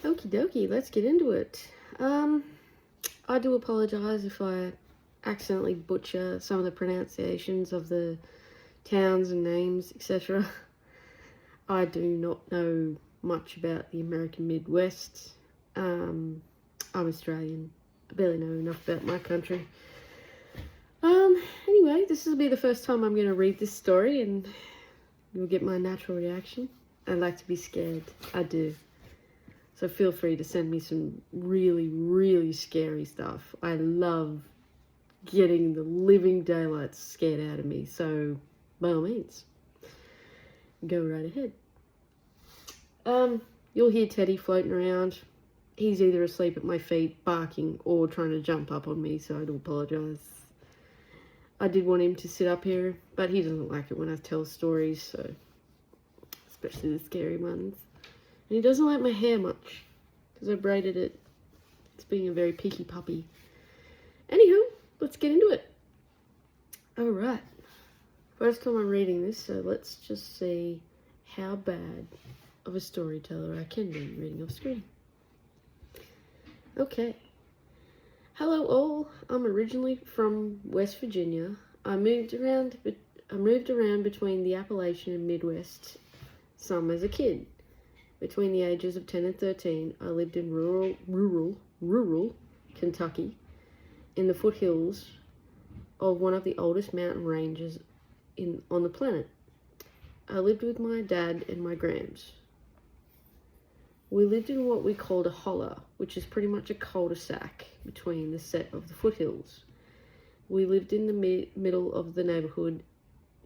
Okie dokie, let's get into it. I do apologize if I accidentally butcher some of the pronunciations of the towns and names, etc. I do not know much about the American Midwest. I'm Australian. I barely know enough about my country. Anyway, this will be the first time I'm going to read this story and you'll get my natural reaction. I like to be scared. I do. So feel free to send me some really, really scary stuff. I love getting the living daylights scared out of me. So by all means, go right ahead. You'll hear Teddy floating around. He's either asleep at my feet, barking, or trying to jump up on me, so I do apologise. I did want him to sit up here, but he doesn't like it when I tell stories, so especially the scary ones. And he doesn't like my hair much, because I braided it. It's being a very picky puppy. Anywho, let's get into it. Alright. First time I'm reading this, so let's just see how bad of a storyteller I can be reading off screen. Okay. Hello all. I'm originally from West Virginia. I moved around between the Appalachian and Midwest, some as a kid. Between the ages of 10 and 13, I lived in rural Kentucky, in the foothills of one of the oldest mountain ranges on the planet. I lived with my dad and my grams. We lived in what we called a holler, which is pretty much a cul-de-sac between the set of the foothills. We lived in the middle of the neighborhood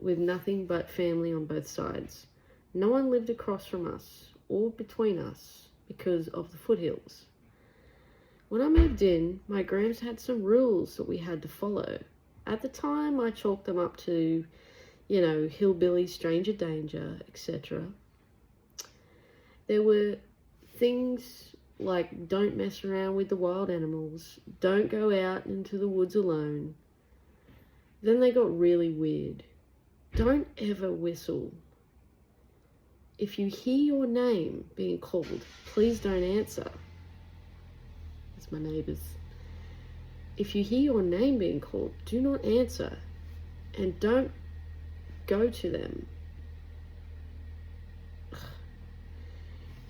with nothing but family on both sides. No one lived across from us or between us because of the foothills. When I moved in, my grams had some rules that we had to follow. At the time, I chalked them up to, hillbilly, stranger danger, etc. There were things like don't mess around with the wild animals, don't go out into the woods alone. Then they got really weird. Don't ever whistle. If you hear your name being called, please don't answer. That's my neighbours. If you hear your name being called, do not answer and don't go to them.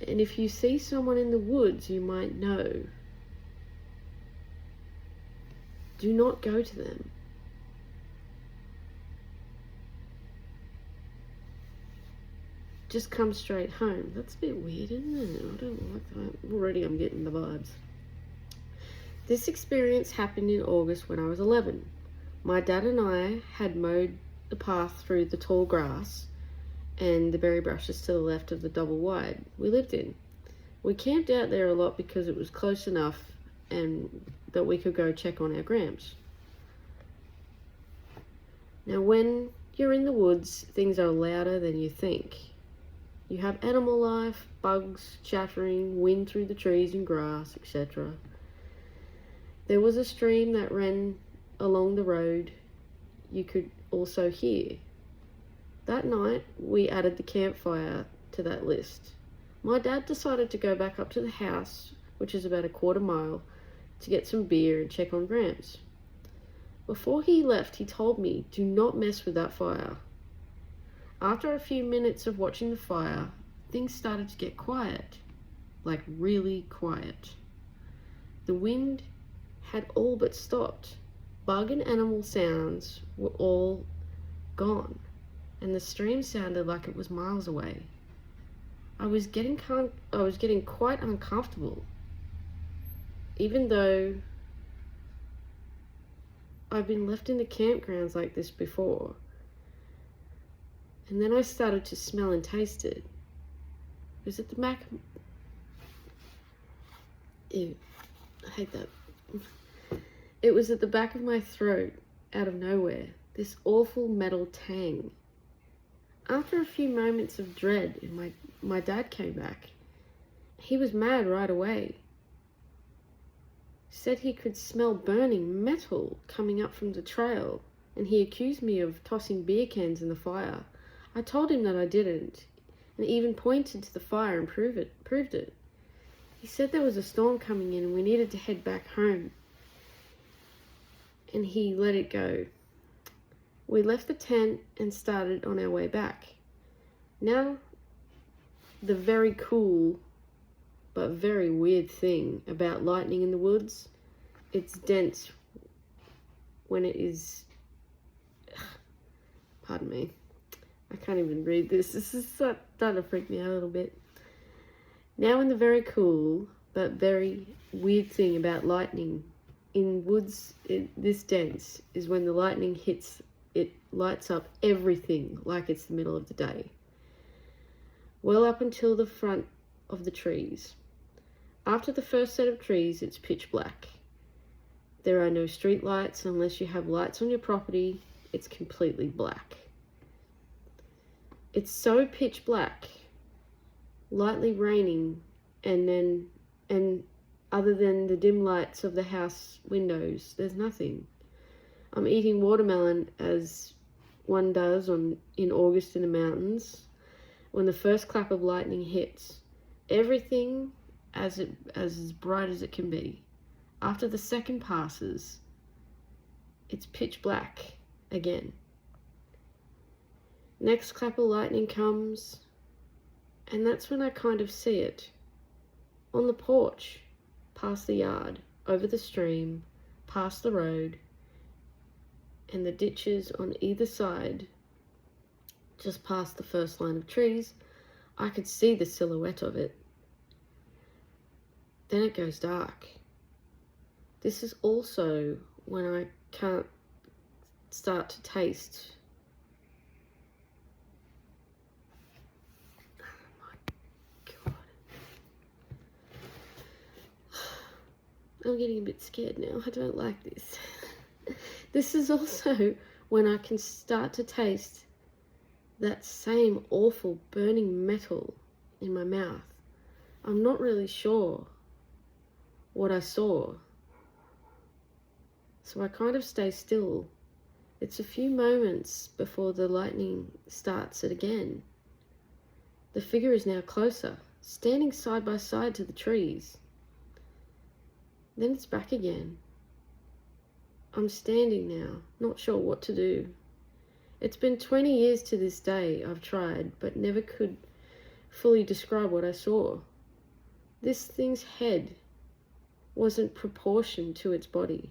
And if you see someone in the woods you might know, do not go to them. Just come straight home. That's a bit weird, isn't it? I don't like that. Already I'm getting the vibes. This experience happened in August when I was 11. My dad and I had mowed the path through the tall grass and the berry bushes to the left of the double wide we lived in. We camped out there a lot because it was close enough and that we could go check on our grams. Now when you're in the woods, things are louder than you think. You have animal life, bugs chattering, wind through the trees and grass, etc. There was a stream that ran along the road you could also hear. That night, we added the campfire to that list. My dad decided to go back up to the house, which is about a quarter mile, to get some beer and check on grams. Before he left, he told me, do not mess with that fire. After a few minutes of watching the fire, things started to get quiet, like really quiet. The wind had all but stopped. Bug and animal sounds were all gone, and the stream sounded like it was miles away. I was getting quite uncomfortable, even though I've been left in the campgrounds like this before. And then I started to smell and taste it. It was at the back. Ew, I hate that. It was at the back of my throat, out of nowhere, this awful metal tang. After a few moments of dread, my dad came back. He was mad right away. Said he could smell burning metal coming up from the trail, and he accused me of tossing beer cans in the fire. I told him that I didn't, and even pointed to the fire and proved it. He said there was a storm coming in and we needed to head back home. And he let it go. We left the tent and started on our way back. Now, the very cool but very weird thing about lightning in the woods, it's dense when it is, pardon me, I can't even read this. This is starting to freak me out a little bit. Now in the very cool but very weird thing about lightning in woods this dense is when the lightning hits, it lights up everything like it's the middle of the day. Well up until the front of the trees. After the first set of trees, it's pitch black. There are no street lights unless you have lights on your property. It's completely black. It's so pitch black, lightly raining, and other than the dim lights of the house windows, there's nothing. I'm eating watermelon as one does in August in the mountains when the first clap of lightning hits. Everything as bright as it can be. After the second passes, it's pitch black again. Next clap of lightning comes, and that's when I kind of see it. On the porch, past the yard, over the stream, past the road, and the ditches on either side, just past the first line of trees, I could see the silhouette of it. Then it goes dark. This is also when I can't start to taste. Oh my God. I'm getting a bit scared now. I don't like this. This is also when I can start to taste that same awful burning metal in my mouth. I'm not really sure what I saw, so I kind of stay still. It's a few moments before the lightning starts it again. The figure is now closer, standing side by side to the trees. Then it's back again. I'm standing now, not sure what to do. It's been 20 years to this day I've tried, but never could fully describe what I saw. This thing's head wasn't proportioned to its body.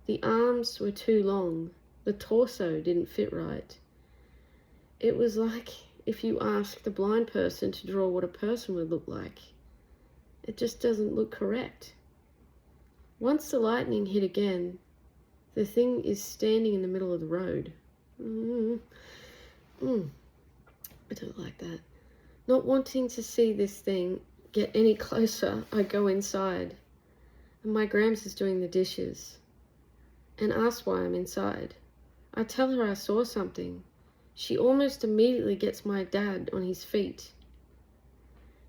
The arms were too long. The torso didn't fit right. It was like if you asked a blind person to draw what a person would look like. It just doesn't look correct. Once the lightning hit again, the thing is standing in the middle of the road. I don't like that. Not wanting to see this thing get any closer, I go inside. And my Grams is doing the dishes and asks why I'm inside. I tell her I saw something. She almost immediately gets my dad on his feet,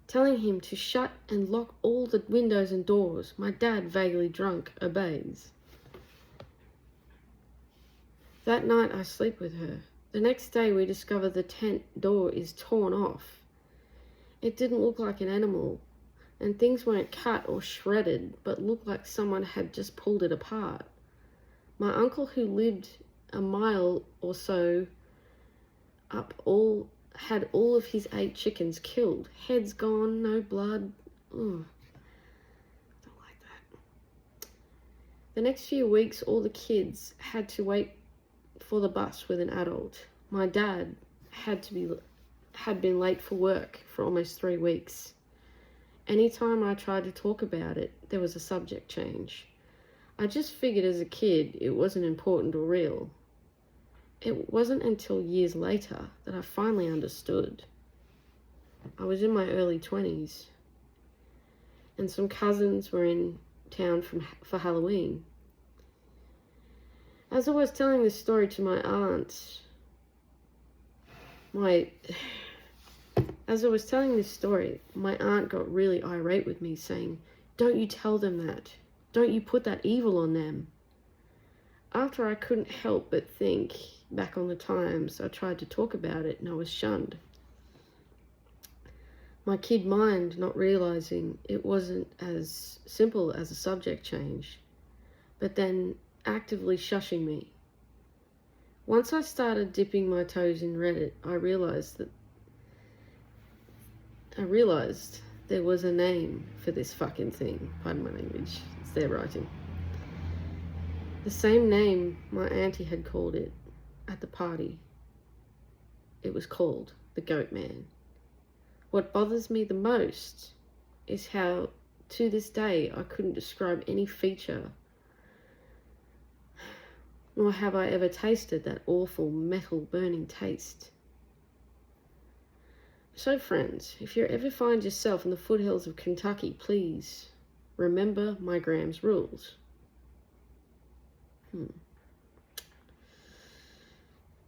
telling him to shut and lock all the windows and doors. My dad, vaguely drunk, obeys. That night I sleep with her. The next day we discover the tent door is torn off. It didn't look like an animal, and things weren't cut or shredded, but looked like someone had just pulled it apart. My uncle, who lived a mile or so up, had all of his 8 chickens killed. Heads gone, no blood. Ugh. Don't like that. The next few weeks, all the kids had to wait for the bus with an adult. My dad had been late for work for almost 3 weeks. Anytime I tried to talk about it, there was a subject change. I just figured as a kid it wasn't important or real. It wasn't until years later that I finally understood. I was in my early 20s, and some cousins were in town for Halloween. As I was telling this story to my aunt, my aunt got really irate with me, saying, "Don't you tell them that. Don't you put that evil on them." After I couldn't help but think back on the times I tried to talk about it and I was shunned. My kid mind not realizing it wasn't as simple as a subject change, but then actively shushing me. Once I started dipping my toes in Reddit, I realized there was a name for this fucking thing. Pardon my language. It's their writing. The same name my auntie had called it at the party. It was called the Goat Man. What bothers me the most is how, to this day, I couldn't describe any feature, nor have I ever tasted that awful metal burning taste. So friends, if you ever find yourself in the foothills of Kentucky, please remember my Graham's rules.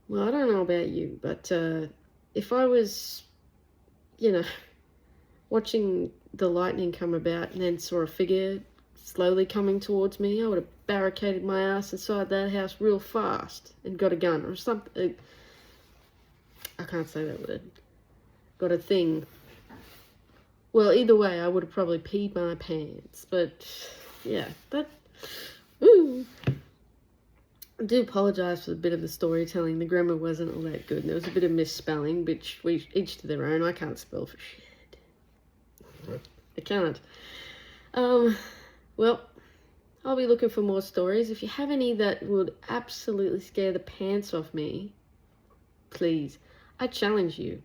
Well, I don't know about you, but if I was, watching the lightning come about and then saw a figure slowly coming towards me, I would have barricaded my ass inside that house real fast and got a gun or something. I can't say that word. Got a thing. Well, either way, I would have probably peed my pants. But, yeah, ooh. I do apologise for the bit of the storytelling. The grammar wasn't all that good. And there was a bit of misspelling, which we each to their own. I can't spell for shit. I can't. Well, I'll be looking for more stories. If you have any that would absolutely scare the pants off me, please, I challenge you.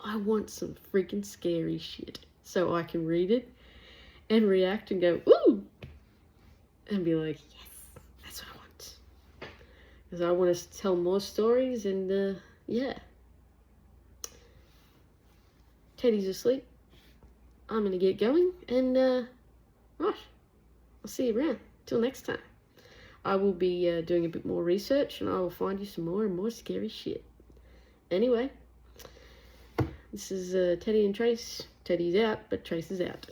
I want some freaking scary shit so I can read it and react and go, ooh, and be like, yes, that's what I want. Because I want to tell more stories and, yeah. Teddy's asleep. I'm going to get going and, right, I'll see you around. Till next time. I will be doing a bit more research and I will find you some more and more scary shit. Anyway. This is Teddy and Trace. Teddy's out, but Trace is out.